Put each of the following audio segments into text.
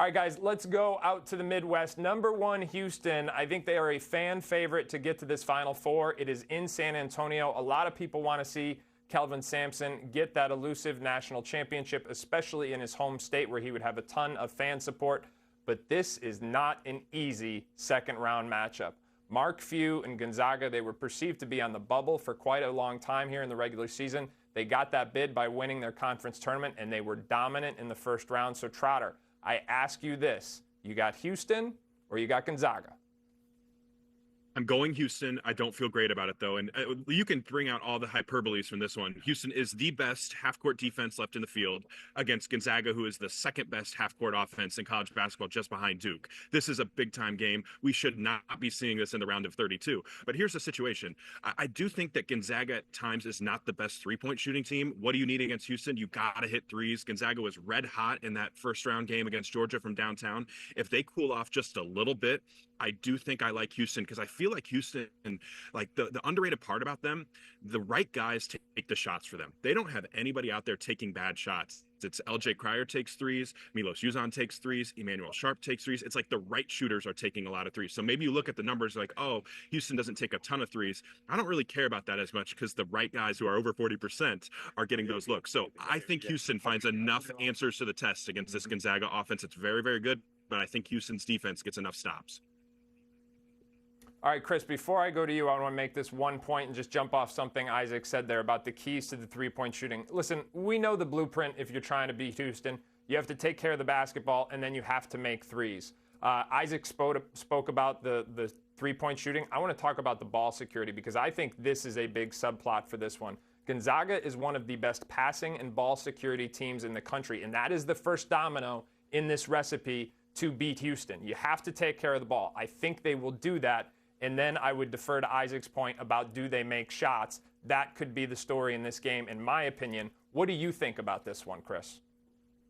All right, guys, let's go out to the Midwest. Number 1, Houston. I think they are a fan favorite to get to this Final Four. It is in San Antonio. A lot of people want to see Kelvin Sampson get that elusive national championship, especially in his home state where he would have a ton of fan support. But this is not an easy second-round matchup. Mark Few and Gonzaga, they were perceived to be on the bubble for quite a long time here in the regular season. They got that bid by winning their conference tournament, and they were dominant in the first round. So, Trotter, I ask you this. You got Houston or you got Gonzaga? I'm going Houston. I don't feel great about it, though. And you can bring out all the hyperboles from this one. Houston is the best half-court defense left in the field against Gonzaga, who is the second best half-court offense in college basketball just behind Duke. This is a big-time game. We should not be seeing this in the round of 32. But here's the situation. I do think that Gonzaga at times is not the best three-point shooting team. What do you need against Houston? You got to hit threes. Gonzaga was red hot in that first-round game against Georgia from downtown. If they cool off just a little bit, I do think I like Houston because I feel like Houston, like the underrated part about them, the right guys take the shots for them. They don't have anybody out there taking bad shots. It's LJ Cryer takes threes, Milos Uzan takes threes, Emmanuel Sharp takes threes. It's like the right shooters are taking a lot of threes. So maybe you look at the numbers like, oh, Houston doesn't take a ton of threes. I don't really care about that as much because the right guys who are over 40% are getting those looks. So I think Houston finds enough answers to the test against this Gonzaga offense. It's very, very good, but I think Houston's defense gets enough stops. All right, Chris, before I go to you, I want to make this one point and just jump off something Isaac said there about the keys to the three-point shooting. Listen, we know the blueprint if you're trying to beat Houston. You have to take care of the basketball, and then you have to make threes. Isaac spoke about the three-point shooting. I want to talk about the ball security because I think this is a big subplot for this one. Gonzaga is one of the best passing and ball security teams in the country, and that is the first domino in this recipe to beat Houston. You have to take care of the ball. I think they will do that. And then I would defer to Isaac's point about do they make shots. That could be the story in this game, in my opinion. What do you think about this one, Chris?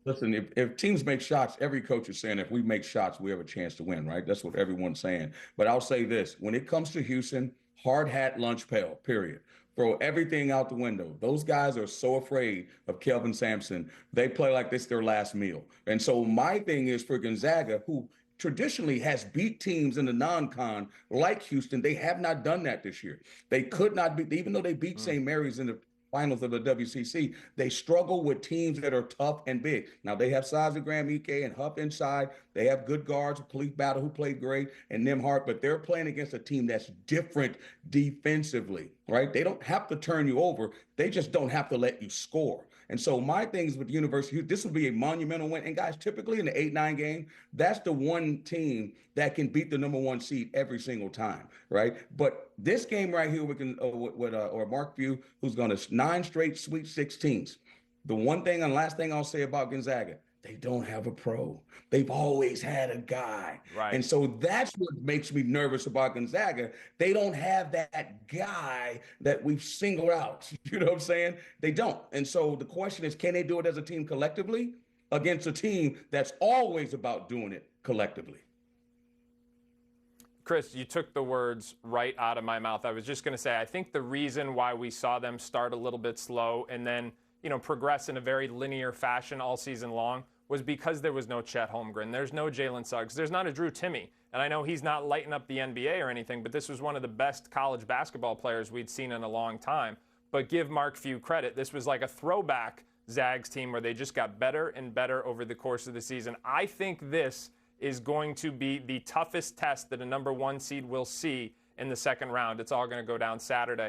Listen, if teams make shots, every coach is saying if we make shots, we have a chance to win, right? That's what everyone's saying. But I'll say this. When it comes to Houston, hard hat, lunch pail, period. Throw everything out the window. Those guys are so afraid of Kelvin Sampson. They play like this their last meal. And so my thing is for Gonzaga, who traditionally has beat teams in the non-con like Houston. They have not done that this year. They could not beat, even though they beat St. Mary's in the finals of the WCC, they struggle with teams that are tough and big. Now, they have size of Graham Ike and Huff inside. They have good guards, Khalif Battle, who played great, and Nimhart, but they're playing against a team that's different defensively, right? They don't have to turn you over. They just don't have to let you score. And so my things with University, this will be a monumental win. And guys, typically in the 8-9 game, that's the one team that can beat the number 1 seed every single time, right? But this game right here with Mark Few, who's going to 9 straight Sweet 16s. The one thing and last thing I'll say about Gonzaga, they don't have a pro. They've always had a guy. Right. And so that's what makes me nervous about Gonzaga. They don't have that guy that we've singled out. You know what I'm saying? They don't. And so the question is, can they do it as a team collectively against a team that's always about doing it collectively? Chris, you took the words right out of my mouth. I was just going to say, I think the reason why we saw them start a little bit slow and then, progress in a very linear fashion all season long was because there was no Chet Holmgren. There's no Jalen Suggs. There's not a Drew Timme. And I know he's not lighting up the NBA or anything, but this was one of the best college basketball players we'd seen in a long time. But give Mark Few credit. This was like a throwback Zags team where they just got better and better over the course of the season. I think this is going to be the toughest test that a number 1 seed will see in the second round. It's all going to go down Saturday.